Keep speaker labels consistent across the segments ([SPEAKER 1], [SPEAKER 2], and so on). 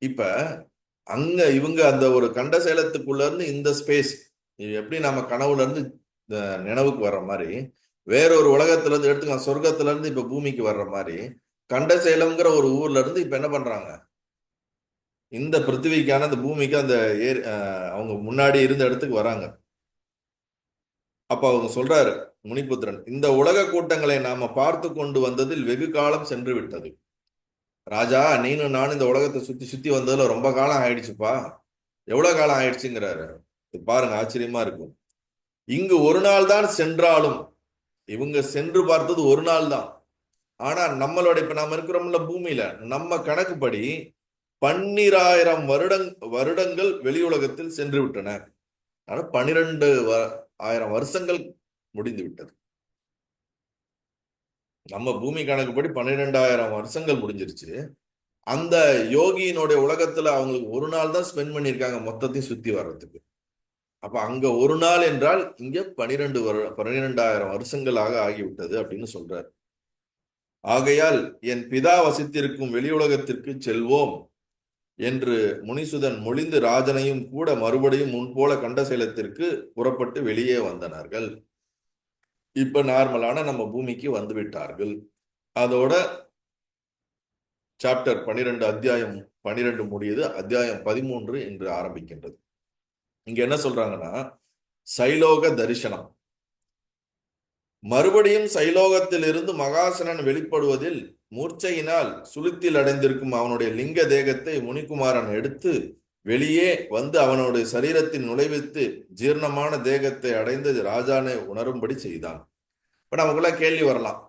[SPEAKER 1] இப்ப அங்க இவங்க அந்த ஒரு கண்ட சேலத்துக்குள்ள இருந்து இந்த ஸ்பேஸ் எப்படி நம்ம கனவுல இருந்து நினைவுக்கு வர்ற மாதிரி வேற ஒரு உலகத்துல இருந்து எடுத்துக்கலாம், சொர்க்கத்துல இருந்து இப்ப பூமிக்கு வர்ற மாதிரி கண்ட சேலம்ங்கிற ஒரு ஊர்ல இருந்து இப்ப என்ன பண்றாங்க, இந்த பிருத்திவிக்கான அந்த பூமிக்கு அந்த அவங்க முன்னாடி இருந்த இடத்துக்கு வராங்க. அப்ப அவங்க சொல்றாரு முனிபுத்திரன், இந்த உலக கூட்டங்களை நாம பார்த்து கொண்டு வந்ததில் வெகு காலம் சென்று விட்டது. ராஜா, நீனும் நானும் இந்த உலகத்தை சுத்தி சுத்தி வந்ததுல ரொம்ப காலம் ஆயிடுச்சுப்பா. எவ்வளவு காலம் ஆயிடுச்சுங்கிறாரு. பாருங்க, ஆச்சரியமா இருக்கும். இங்கு ஒரு நாள் தான் சென்றாலும், இவங்க சென்று பார்த்தது ஒரு நாள் தான். ஆனா நம்மளோட இப்ப நாம இருக்கிறோம்ல பூமியில, நம்ம கணக்குப்படி 12,000 வருடங்கள் வெளி உலகத்தில் சென்று விட்டன. ஆனா 12,000 வருஷங்கள் முடிந்து விட்டது. நம்ம பூமி கணக்குப்படி 12,000 வருஷங்கள் முடிஞ்சிருச்சு. அந்த யோகியினுடைய உலகத்துல அவங்களுக்கு ஒரு நாள் தான் ஸ்பெண்ட் பண்ணியிருக்காங்க மொத்தத்தையும் சுத்தி வர்றதுக்கு. அப்ப அங்க ஒரு நாள் என்றால் இங்க 12,000 வருஷங்களாக ஆகிவிட்டது அப்படின்னு சொல்றார். ஆகையால் என் பிதா வசித்திருக்கும் வெளியுலகத்திற்கு செல்வோம் என்று முனிசுதன் மொழிந்து ராஜனையும் கூட மறுபடியும் முன்போல கண்டசேலத்திற்கு புறப்பட்டு வெளியே வந்தனார்கள். இப்ப நார்மலான நம்ம பூமிக்கு வந்து விட்டார்கள். அதோட சாப்டர் 12 அத்தியாயம் 12 முடியுது. அத்தியாயம் 13 என்று ஆரம்பிக்கின்றது. இங்க என்ன சொல்றாங்கன்னா, சைலோக தரிசனம். மறுபடியும் சைலோகத்தில் இருந்து மகாசனன் வெளிப்படுவதில் மூர்ச்சையினால் சுளுத்தில் அடைந்திருக்கும் அவனுடைய லிங்க தேகத்தை முனிகுமாரன் எடுத்து வெளியே வந்து அவனுடைய சரீரத்தில் நுழைவித்து ஜீர்ணமான தேகத்தை அடைந்து ராஜானை உணரும்படி செய்தான். இப்ப நமக்குள்ள கேள்வி வரலாம்,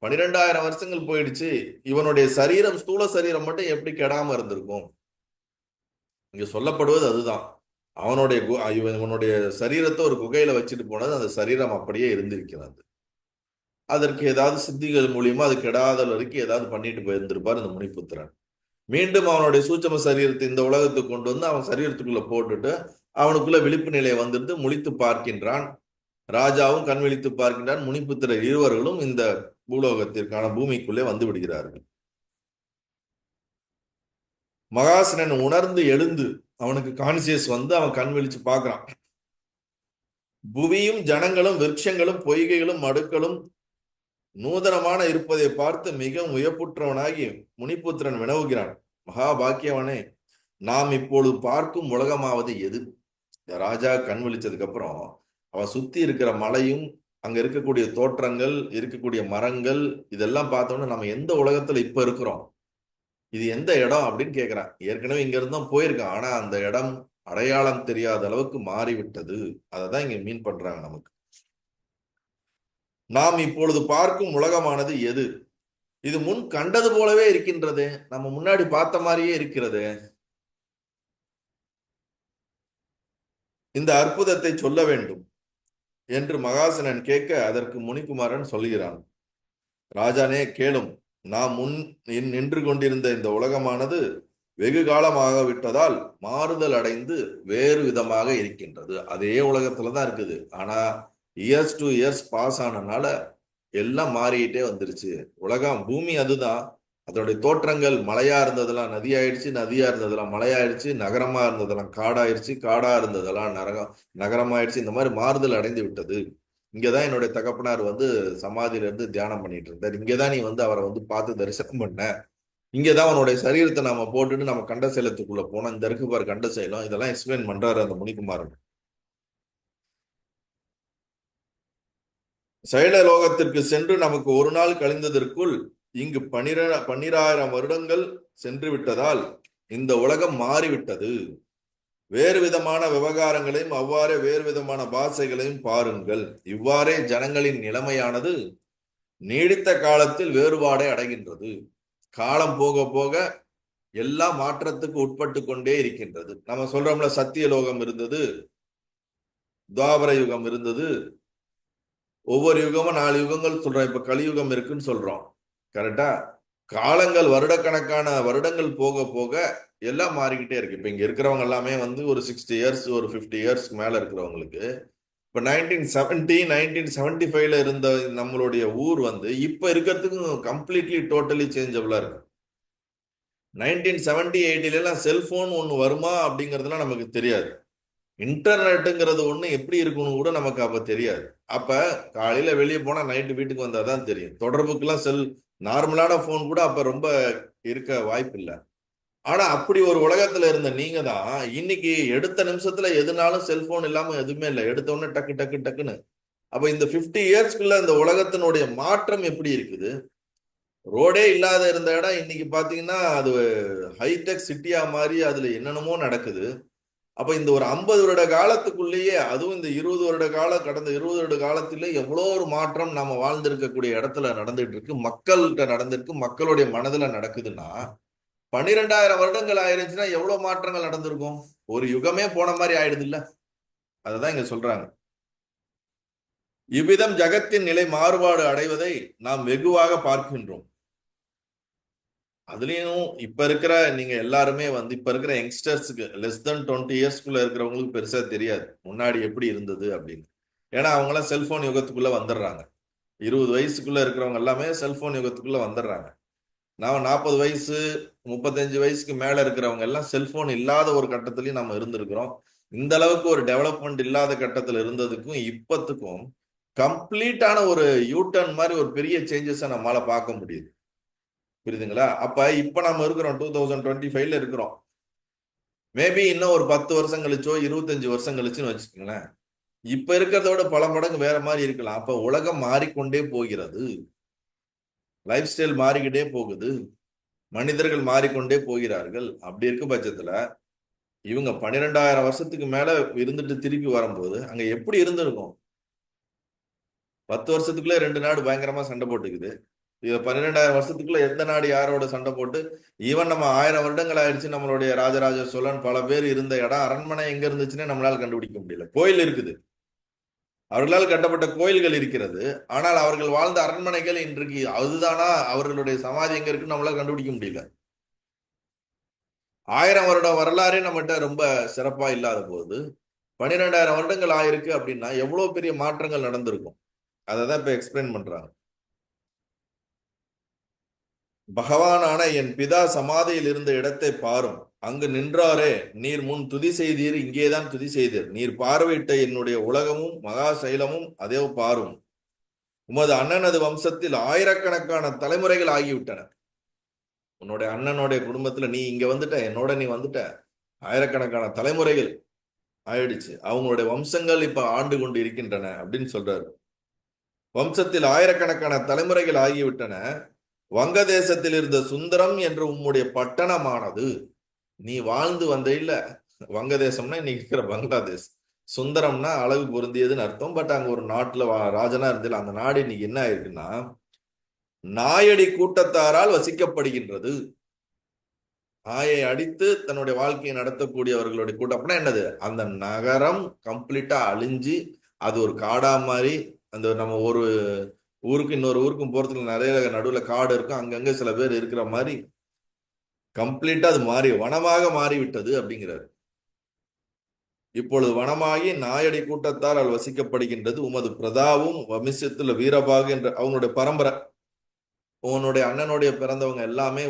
[SPEAKER 1] 12,000 வருஷங்கள் போயிடுச்சு, இவனுடைய சரீரம், ஸ்தூல சரீரம் மட்டும் எப்படி கெடாம இருந்திருக்கும்? இங்க சொல்லப்படுவது அதுதான். இவனுடைய சரீரத்தை ஒரு குகையில வச்சுட்டு போனது, அந்த சரீரம் அப்படியே இருந்திருக்கிறது. அதற்கு ஏதாவது சித்திகள் மூலியமா அது கெடாத வரைக்கும் ஏதாவது பண்ணிட்டு போயிருந்திருப்பார் இந்த முனிபுத்திரன். மீண்டும் அவனுடைய சூட்சம சரீரத்தை இந்த உலகத்துக்கு கொண்டு வந்து அவன் சரீரத்துக்குள்ள போட்டுட்டு அவனுக்குள்ள விழிப்பு நிலையை வந்துட்டு முழித்து பார்க்கின்றான். ராஜாவும் கண் விழித்து பார்க்கின்றான். முனிபுத்திரர் இருவர்களும் இந்த பூலோகத்திற்கான பூமிக்குள்ளே வந்து விடுகிறார்கள். மகாசனன் உணர்ந்து எழுந்து அவனுக்கு கான்சியஸ் வந்து அவன் கண் விழிச்சு பார்க்கிறான். புவியும் ஜனங்களும் விருட்சங்களும் பொய்கைகளும் மடுக்களும் நூதனமான இருப்பதை பார்த்து மிகவும் உயப்புற்றவனாகி முனிபுத்திரன் வினவுகிறான், மகாபாக்கியவனே, நாம் இப்பொழுது பார்க்கும் உலகமாவது எது? ராஜா கண் விழிச்சதுக்கு அப்புறம் அவன் சுத்தி இருக்கிற மலையும் அங்க இருக்கக்கூடிய தோற்றங்கள், இருக்கக்கூடிய மரங்கள், இதெல்லாம் பார்த்தோம்னா நம்ம எந்த உலகத்துல இப்ப இருக்கிறோம், இது எந்த இடம் அப்படின்னு கேட்கிறான். ஏற்கனவே இங்க இருந்தும் போயிருக்கான், ஆனா அந்த இடம் அடையாளம் தெரியாத அளவுக்கு மாறிவிட்டது. அதை தான் இங்க மீன் பண்றாங்க நமக்கு. நாம் இப்பொழுது பார்க்கும் உலகமானது எது? இது முன் கண்டது போலவே இருக்கின்றது, நம்ம முன்னாடி பார்த்த மாதிரியே இருக்கிறது. இந்த அற்புதத்தை சொல்ல வேண்டும் என்று மகாசனன் கேட்க அதற்கு முனிகுமாரன் சொல்கிறான், ராஜானே கேளும். நாம் முன் நின்று கொண்டிருந்த இந்த உலகமானது வெகு காலமாக விட்டதால் மாறுதல் அடைந்து வேறு விதமாக இருக்கின்றது. அதே உலகத்துலதான் இருக்குது, ஆனா இயர்ஸ் டு இயர்ஸ் பாஸ் ஆனனால எல்லாம் மாறிக்கிட்டே வந்துருச்சு. உலகம், பூமி அதுதான். அதோடைய தோற்றங்கள், மலையா இருந்ததெல்லாம் நதியாயிடுச்சு, நதியா இருந்ததெல்லாம் மலையாயிடுச்சு, நகரமா இருந்ததெல்லாம் காடாயிருச்சு, காடா இருந்ததெல்லாம் நகரமாயிடுச்சு. இந்த மாதிரி மாறுதல் அடைந்து விட்டது. இங்கதான் என்னுடைய தகப்பனார் வந்து சமாதியில இருந்து தியானம் பண்ணிட்டு இருந்தார். இங்கதான் நீ வந்து அவரை வந்து பார்த்து தரிசனம் பண்ண. இங்கதான் அவனுடைய சரீரத்தை நாம போட்டுட்டு நம்ம கண்ட சேலத்துக்குள்ள போனோம். இந்த இருக்கு பாரு கண்ட சேலம், இதெல்லாம் எக்ஸ்பிளைன் பண்றாரு அந்த முனிகுமாரன். சைல லோகத்திற்கு சென்று நமக்கு ஒரு நாள் கழிந்ததற்குள் இங்கு 12,000 வருடங்கள் சென்று விட்டதால் இந்த உலகம் மாறிவிட்டது. வேறு விதமான விவகாரங்களையும் அவ்வாறே வேறு விதமான பாஷைகளையும் பாருங்கள். இவ்வாறே ஜனங்களின் நிலைமையானது நீடித்த காலத்தில் வேறுபாடை அடைகின்றது. காலம் போக போக எல்லா மாற்றத்துக்கு உட்பட்டு கொண்டே இருக்கின்றது. நம்ம சொல்றோம்ல, சத்தியலோகம் இருந்தது, துவாபர யுகம் இருந்தது, ஒவ்வொரு யுகமும் 4 யுகங்கள் சொல்றோம். இப்ப கலியுகம் இருக்குன்னு சொல்றோம், கரெக்டா? காலங்கள், வருடக்கணக்கான வருடங்கள் போக போக எல்லாம் மாறிக்கிட்டே இருக்கு. இப்ப இங்க இருக்கிறவங்க எல்லாமே வந்து ஒரு 60 இயர்ஸ், ஒரு 50 இயர்ஸ் மேல இருக்கிறவங்களுக்கு இப்ப 1970 1975ல இருந்த நம்மளுடைய ஊர் வந்து இப்ப இருக்கிறதுக்கு கம்ப்ளீட்லி டோட்டலி சேஞ்சபிளா இருக்கு. 1970-80 செல்போன் ஒண்ணு வருமா அப்படிங்கறதுலாம் நமக்கு தெரியாது. இன்டர்நெட்டுங்கிறது ஒண்ணு எப்படி இருக்குன்னு கூட நமக்கு அப்ப தெரியாது. அப்ப காலையில வெளியே போனா நைட்டு வீட்டுக்கு வந்தாதான் தெரியும். தொடர்புக்கெல்லாம் நார்மலான போன் கூட அப்ப ரொம்ப இருக்க வாய்ப்பு இல்லை. ஆனா அப்படி ஒரு உலகத்துல இருந்த நீங்க தான் இன்னைக்கு எடுத்த நிமிஷத்துல எதுனாலும் செல்போன் இல்லாம எதுவுமே இல்லை. எடுத்த உடனே டக்கு டக்கு டக்குன்னு. அப்ப இந்த 50 இயர்ஸ்க்குள்ள இந்த உலகத்தினுடைய மாற்றம் எப்படி இருக்குது? ரோடே இல்லாத இருந்த இடம் இன்னைக்கு பாத்தீங்கன்னா அது ஹைடெக் சிட்டியா மாறி அதுல என்னென்னமோ நடக்குது. அப்ப இந்த ஒரு 50 வருட காலத்துக்குள்ளேயே, அதுவும் இந்த 20 வருட கடந்த 20 வருட காலத்திலே எவ்வளோ ஒரு மாற்றம் நாம வாழ்ந்திருக்கக்கூடிய இடத்துல நடந்துட்டு இருக்கு. மக்கள்கிட்ட நடந்திருக்கு, மக்களுடைய மனதுல நடக்குதுன்னா 12,000 வருடங்கள் ஆயிருச்சுன்னா எவ்வளவு மாற்றங்கள் நடந்திருக்கும்? ஒரு யுகமே போன மாதிரி ஆயிடுது இல்ல. அததான் இங்க சொல்றாங்க. இவ்விதம் ஜகத்தின் நிலை மாறுபாடு அடைவதை நாம் வெகுவாக பார்க்கின்றோம். அதுலயும் இப்ப இருக்கிற நீங்க எல்லாருமே இப்ப இருக்கிற யங்ஸ்டர்ஸுக்கு லெஸ் தென் 20 இயர்ஸ்க்குள்ள இருக்கிறவங்களுக்கு பெருசா தெரியாது முன்னாடி எப்படி இருந்தது அப்படின்னு. ஏன்னா அவங்க எல்லாம் செல்போன் யுகத்துக்குள்ள வந்துடுறாங்க. 20 வயசுக்குள்ள இருக்கிறவங்க எல்லாமே செல்போன் யுகத்துக்குள்ள வந்துடுறாங்க. நான் 40 வயசு 35 வயசுக்கு மேல இருக்கிறவங்க எல்லாம் செல்போன் இல்லாத ஒரு கட்டத்திலயும் நம்ம இருந்திருக்கிறோம். இந்த அளவுக்கு ஒரு டெவலப்மெண்ட் இல்லாத கட்டத்துல இருந்ததுக்கும் இப்பத்துக்கும் கம்ப்ளீட்டான ஒரு யூட்டர்ன் மாதிரி ஒரு பெரிய சேஞ்சஸை நம்மளால பார்க்க முடியுது. புரியுதுங்களா? அப்ப இப்ப நம்ம இருக்கிறோம் 2025ல இருக்கிறோம். மேபி இன்னும் ஒரு 10 வருஷம் கழிச்சோ 25 வருஷம் கழிச்சுன்னு வச்சுக்கோங்களேன், இப்ப இருக்கிறதோட பல மடங்கு வேற மாதிரி இருக்கலாம். அப்ப உலகம் மாறிக்கொண்டே போகிறது. லைஃப் ஸ்டைல் மாறிக்கிட்டே போகுது. மனிதர்கள் மாறிக்கொண்டே போகிறார்கள். அப்படி இருக்கும் பட்சத்துல இவங்க 12,000 வருஷத்துக்கு மேல இருந்துட்டு திருப்பி வரும்போது அங்க எப்படி இருந்திருக்கும்? 10 வருஷத்துக்குள்ள 2 நாடு பயங்கரமா சண்டை போட்டுக்குது. 12,000 வருஷத்துக்குள்ள எந்த நாடு யாரோட சண்டை போட்டு, ஈவன் நம்ம 1000 வருடங்கள் ஆயிடுச்சு. நம்மளுடைய ராஜராஜ சோழன் பல பேர் இருந்த இடம் அரண்மனை எங்க இருந்துச்சுன்னு நம்மளால கண்டுபிடிக்க முடியல. கோயில் இருக்குது, அவர்களால் கட்டப்பட்ட கோயில்கள் இருக்கிறது. ஆனால் அவர்கள் வாழ்ந்த அரண்மனைகள் இன்றைக்கு அதுதானா, அவர்களுடைய சமாதி எங்க இருக்குன்னு நம்மளால கண்டுபிடிக்க முடியல. 1000 வருட வரலாறே நம்மகிட்ட ரொம்ப சிறப்பா இல்லாத போது 12,000 வருடங்கள் ஆயிருக்கு அப்படின்னா எவ்வளவு பெரிய மாற்றங்கள் நடந்திருக்கும். அதை தான் இப்ப எக்ஸ்பிளைன் பண்றாங்க. பகவானான என் பிதா சமாதியில் இருந்த இடத்தை பாரும். அங்கு நின்றாரே நீர் முன் துதி செய்தீர், இங்கேதான் துதி செய்தீர். நீர் பார்வையிட்ட என்னுடைய உலகமும் மகா சைலமும் அதே பாரும். உமது அண்ணனது வம்சத்தில் ஆயிரக்கணக்கான தலைமுறைகள் ஆகிவிட்டன. உன்னுடைய அண்ணனுடைய குடும்பத்துல நீ இங்க வந்துட்ட, என்னோட நீ வந்துட்ட. ஆயிரக்கணக்கான தலைமுறைகள் ஆயிடுச்சு. அவங்களுடைய வம்சங்கள் இப்ப ஆண்டு கொண்டு இருக்கின்றன அப்படின்னு சொல்றாரு. வம்சத்தில் ஆயிரக்கணக்கான தலைமுறைகள் ஆகிவிட்டன. வங்கதேசத்தில் இருந்த சுந்தரம் என்ற உம்முடைய பட்டணமானது, நீ வாழ்ந்து வந்த இல்ல, வங்கதேசம்னா இன்னைக்கு இருக்கிற பங்களாதேஷ், சுந்தரம்னா அழகு பொருந்தியதுன்னு அர்த்தம். பட் அங்க ஒரு நாட்டுல ராஜனா இருந்தில்ல, அந்த நாடு இன்னைக்கு என்ன ஆயிருக்குன்னா நாயடி கூட்டத்தாரால் வசிக்கப்படுகின்றது. நாயை அடித்து தன்னுடைய வாழ்க்கையை நடத்தக்கூடியவர்களுடைய கூட்டம். அப்படின்னா என்னது? அந்த நகரம் கம்ப்ளீட்டா அழிஞ்சு அது ஒரு காடா மாதிரி, அந்த நம்ம ஒரு ஊருக்கு இன்னொரு ஊருக்கும் போறதுக்கு நிறைய நடுவுல காடு இருக்கும், அங்கங்க சில பேர் இருக்கிற மாதிரி கம்ப்ளீட்டா அது மாறி வனமாக மாறிவிட்டது அப்படிங்கிறாரு. இப்பொழுது வனமாகி நாயடி கூட்டத்தால் அது வசிக்கப்படுகின்றது. உமது பிரதாவும் வம்சத்துல வீரபாகு என்ற அவங்களுடைய பரம்பரை, உன்னுடைய அண்ணனுடைய பிறந்தவங்க எல்லாமே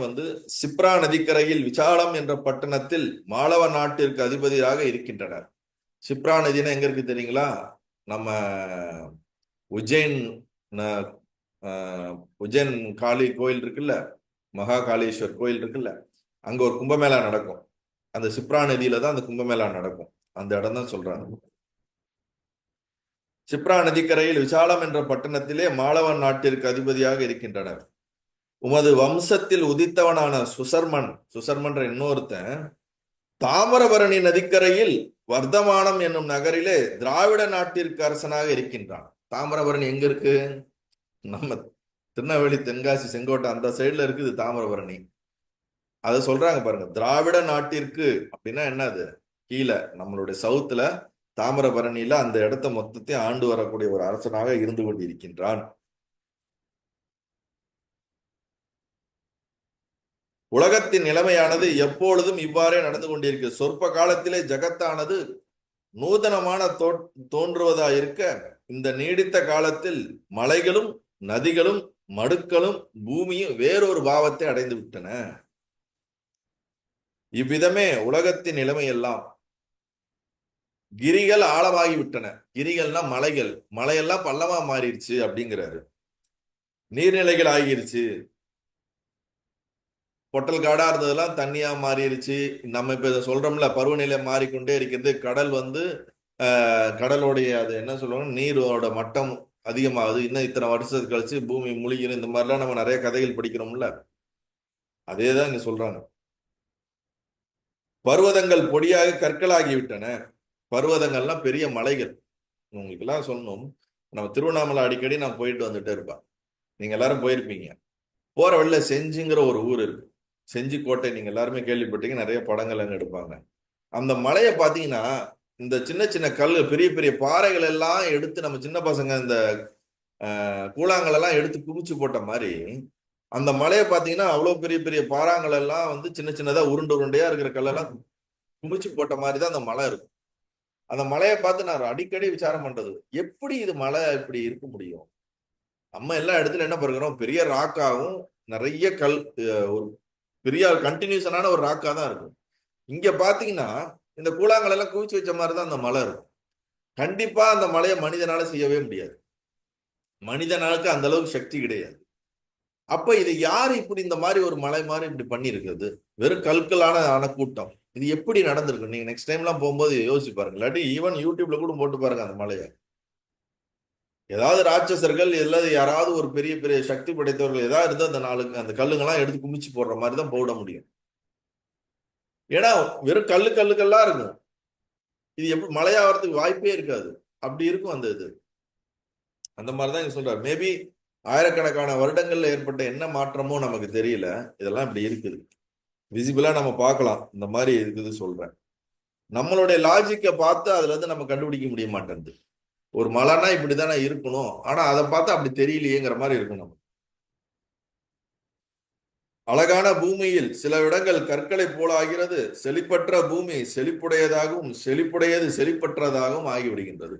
[SPEAKER 1] சிப்ரா நதிக்கரையில் விசாலம் என்ற பட்டணத்தில் மாளவ நாட்டிற்கு அதிபதியாக இருக்கின்றனர். சிப்ரா நதினா எங்க இருக்கு தெரியுங்களா? நம்ம உஜ்ஜைன் உஜ்ஜைன் காளி கோயில் இருக்குல்ல, மகா காளீஸ்வர் கோயில் இருக்குல்ல, அங்க ஒரு கும்பமேளா நடக்கும். அந்த சிப்ரா நதியில தான் அந்த கும்பமேளா நடக்கும். அந்த இடம் தான் சொல்றாங்க. சிப்ரா நதிக்கரையில் விசாலம் என்ற பட்டணத்திலே மாளவன் நாட்டிற்கு அதிபதியாக இருக்கின்றனர். உமது வம்சத்தில் உதித்தவனான சுசர்மன்ற இன்னொருத்தன் தாமிரபரணி நதிக்கரையில் வர்த்தமானம் என்னும் நகரிலே திராவிட நாட்டிற்கு அரசனாக இருக்கின்றான். தாமிரபரணி எங்க இருக்கு? நம்ம திருநெல்வேலி, தென்காசி, செங்கோட்டை அந்த சைடுல இருக்குது தாமிரபரணி. அதை சொல்றாங்க பாருங்க, திராவிட நாட்டிற்கு அப்படின்னா என்னது? கீழே நம்மளுடைய சவுத்துல தாமிரபரணியில அந்த இடத்த மொத்தத்தையும் ஆண்டு வரக்கூடிய ஒரு அரசனாக இருந்து கொண்டிருக்கின்றான். உலகத்தின் நிலைமையானது எப்பொழுதும் இவ்வாறே நடந்து கொண்டிருக்கு. சொற்ப காலத்திலே ஜகத்தானது நூதனமான தோன்றுவதாயிருக்க இந்த நீடித்த காலத்தில் மலைகளும் நதிகளும் மடுக்களும் பூமியும் வேறொரு பாவத்தை அடைந்து விட்டன. இவ்விதமே உலகத்தின் நிலைமை எல்லாம் கிரிகள் ஆழமாகி விட்டன. கிரிகள்னா மலைகள், மலையெல்லாம் பள்ளமா மாறிடுச்சு அப்படிங்கிறாரு. நீர்நிலைகள் ஆகிருச்சு, பொட்டல் காடா இருந்ததெல்லாம் தண்ணியா மாறிடுச்சு. நம்ம இப்ப இதை சொல்றோம்ல, பருவநிலை மாறிக்கொண்டே இருக்கிறது. கடல் வந்து கடலுடைய அது என்ன சொல்லுவாங்க, நீரோட மட்டம் அதிகமாகுது, இன்னும் இத்தனை வருஷத்துக்கு கழிச்சு பூமி முழுகிடும், இந்த மாதிரிலாம் நம்ம நிறைய கதைகள் படிக்கிறோம்ல. அதேதான் இங்க சொல்றாங்க. பர்வதங்கள் பொடியாக கற்களாகிவிட்டன. பர்வதங்கள்லாம் பெரிய மலைகள். உங்களுக்கு எல்லாம் சொல்லணும், நம்ம திருவண்ணாமலை அடிக்கடி நான் போயிட்டு வந்துட்டே இருப்பேன். நீங்க எல்லாரும் போயிருப்பீங்க. போற வழியில செஞ்சிங்கிற ஒரு ஊர் இருக்கு. செஞ்சி கோட்டை நீங்க எல்லாருமே கேள்விப்பட்டீங்க, நிறைய படங்கள் அங்க எடுப்பாங்க. அந்த மலையை பாத்தீங்கன்னா, இந்த சின்ன சின்ன கல், பெரிய பெரிய பாறைகள் எல்லாம் எடுத்து நம்ம சின்ன பசங்க இந்த கூழாங்கல் எல்லாம் எடுத்து குமிச்சு போட்ட மாதிரி, அந்த மலையை பாத்தீங்கன்னா அவ்வளவு பெரிய பெரிய பாறாங்கள் எல்லாம் வந்து சின்ன சின்னதா உருண்டு உருண்டையா இருக்கிற கல்லெல்லாம் குமிச்சு போட்ட மாதிரி தான் அந்த மலை இருக்கும். அந்த மலையை பார்த்து நான் அடிக்கடி விசாரம் பண்றது, எப்படி இது மலை இப்படி இருக்க முடியும்? நம்ம எல்லா இடத்துல என்ன பண்ணுறோம், பெரிய ராக்காவும் நிறைய கல், ஒரு பெரிய கண்டினியூஸனான ஒரு ராக்கா தான் இருக்கும். இங்க பாத்தீங்கன்னா இந்த கூழாங்கல் எல்லாம் குவிச்சு வச்ச மாதிரி தான் அந்த மலை இருக்கும். கண்டிப்பா அந்த மலையை மனிதனால செய்யவே முடியாது. மனிதனாலுக்கு அந்த அளவுக்கு சக்தி கிடையாது. அப்ப இது யாரு இப்படி இந்த மாதிரி ஒரு மலை மாதிரி இப்படி பண்ணி இருக்கிறது? வெறும் கற்களான கூட்டம். இது எப்படி நடந்திருக்கு? நீங்க நெக்ஸ்ட் டைம்லாம் போகும்போது யோசிச்சு பாருங்க. இல்லாட்டி ஈவன் யூடியூப்ல கூட போட்டு பாருங்க அந்த மலையை. ஏதாவது ராட்சசர்கள், எல்லாது யாராவது ஒரு பெரிய பெரிய சக்தி படைத்தவர்கள் ஏதாவது இருந்தா அந்த அந்த கல்லுங்கெல்லாம் எடுத்து குமிச்சு போடுற மாதிரி தான் போட முடியும். ஏன்னா வெறும் கல்லுக்கல்லா இருக்கும். இது எப்படி மழையாகிறதுக்கு வாய்ப்பே இருக்காது. அப்படி இருக்கும் அந்த இது. அந்த மாதிரிதான் இங்க சொல்றாரு. மேபி ஆயிரக்கணக்கான வருடங்கள்ல ஏற்பட்ட என்ன மாற்றமோ நமக்கு தெரியல, இதெல்லாம் இப்படி இருக்குது. விசிபிளா நம்ம பார்க்கலாம், இந்த மாதிரி இருக்குது சொல்றேன். நம்மளுடைய லாஜிக்கை பார்த்து அதுல இருந்து நம்ம கண்டுபிடிக்க முடிய மாட்டேங்குது. ஒரு மலைனா இப்படிதானே இருக்கணும், ஆனா அதை பார்த்தா அப்படி தெரியலையேங்கிற மாதிரி இருக்கும் நம்ம. அழகான பூமியில் சில இடங்கள் கற்களை போல ஆகிறது. செழிப்பற்ற பூமி செழிப்புடையதாகவும் செழிப்புடையது செழிப்பற்றதாகவும் ஆகிவிடுகின்றது.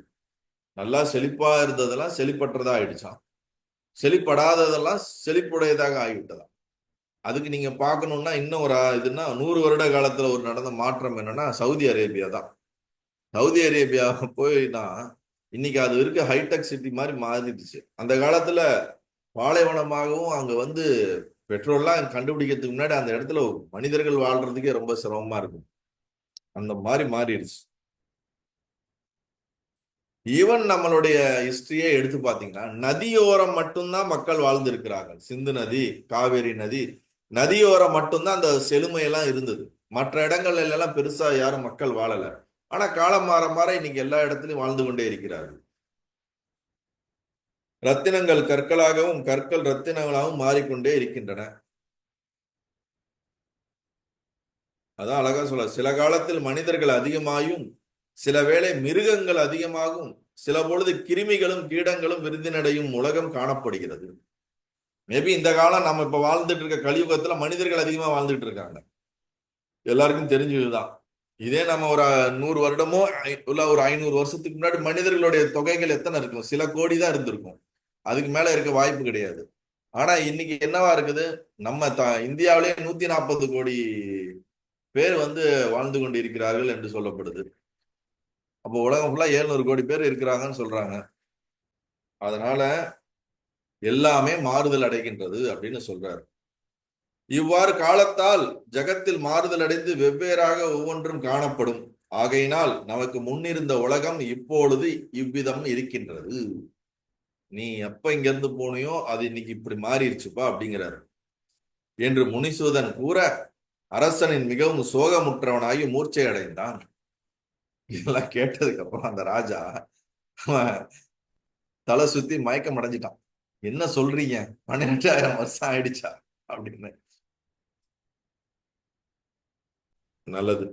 [SPEAKER 1] நல்லா செழிப்பா இருந்ததெல்லாம் செழிப்பற்றதா ஆயிடுச்சான், செழிப்படாததெல்லாம் செழிப்புடையதாக ஆகிவிட்டதாம். அதுக்கு நீங்க பார்க்கணும்னா இன்னும் ஒரு இதுன்னா 100 வருட காலத்துல ஒரு நடந்த மாற்றம் என்னன்னா சவுதி அரேபியா தான். சவுதி அரேபியா போயினா இன்னைக்கு அது இருக்க ஹைடெக் சிட்டி மாதிரி மாறிடுச்சு. அந்த காலத்துல பாலைவனமாகவும் அங்க வந்து பெட்ரோல்லாம் கண்டுபிடிக்கிறதுக்கு முன்னாடி அந்த இடத்துல மனிதர்கள் வாழ்றதுக்கே ரொம்ப சிரமமா இருக்கும். அந்த மாதிரி மாறிடுச்சு. ஈவன் நம்மளுடைய ஹிஸ்டரியே எடுத்து பாத்தீங்கன்னா நதியோரம் மட்டும்தான் மக்கள் வாழ்ந்து இருக்கிறார்கள். சிந்து நதி, காவேரி நதி, நதியோரம் மட்டும்தான் அந்த செழுமையெல்லாம் இருந்தது. மற்ற இடங்கள்ல எல்லாம் பெருசா யாரும் மக்கள் வாழல. ஆனா காலம் மாற மாற இன்னைக்கு எல்லா இடத்துலயும் வாழ்ந்து கொண்டே இருக்கிறார்கள். ரத்தினங்கள் கற்களாகவும் கற்கள் ரத்தினங்களாகவும் மாறிக்கொண்டே இருக்கின்றன. அதான் அழகா சொல்ல, சில காலத்தில் மனிதர்கள் அதிகமாயும் சில வேளை மிருகங்கள் அதிகமாகும், சில பொழுது கிருமிகளும் கீடங்களும் விருந்தினடையும் உலகம் காணப்படுகிறது. மேபி இந்த காலம் நம்ம இப்ப வாழ்ந்துட்டு இருக்க கலியுகத்துல மனிதர்கள் அதிகமா வாழ்ந்துட்டு இருக்காங்க, எல்லாருக்கும் தெரிஞ்சதுதான். இதே நம்ம ஒரு 100 வருடமோ இல்ல ஒரு 500 வருஷத்துக்கு முன்னாடி மனிதர்களுடைய தொகைகள் எத்தனை இருக்கும்? சில கோடி தான் இருந்திருக்கும், அதுக்கு மேல இருக்க வாய்ப்பு கிடையாது. ஆனா இன்னைக்கு என்னவா இருக்குது, நம்ம இந்தியாவிலேயே 140 கோடி பேர் வந்து வாழ்ந்து கொண்டு இருக்கிறார்கள் என்று சொல்லப்படுது. அப்போ உலகம் ஃபுல்லா 700 கோடி பேர் இருக்கிறாங்கன்னு சொல்றாங்க. அதனால எல்லாமே மாறுதல் அடைகின்றது அப்படின்னு சொல்றாரு. இவ்வாறு காலத்தால் ஜகத்தில் மாறுதல் அடைந்து வெவ்வேறாக ஒவ்வொன்றும் காணப்படும். ஆகையினால் நமக்கு முன்னிருந்த உலகம் இப்பொழுது இவ்விதம் இருக்கின்றது. நீ எப்ப இங்க இருந்து போனியோ அது இன்னைக்கு இப்படி மாறிடுச்சுப்பா அப்படிங்கிறாரு என்று முனிசூதன் கூற, அரசனின் மிகவும் சோகமுற்றவனாகி மூர்ச்சை அடைந்தான். இதெல்லாம் கேட்டதுக்கு அப்புறம் அந்த ராஜா தலை சுத்தி மயக்கம் அடைஞ்சிட்டான். என்ன சொல்றீங்க, 12,000 வருஷம் ஆயிடுச்சா அப்படின்னு. நல்லது.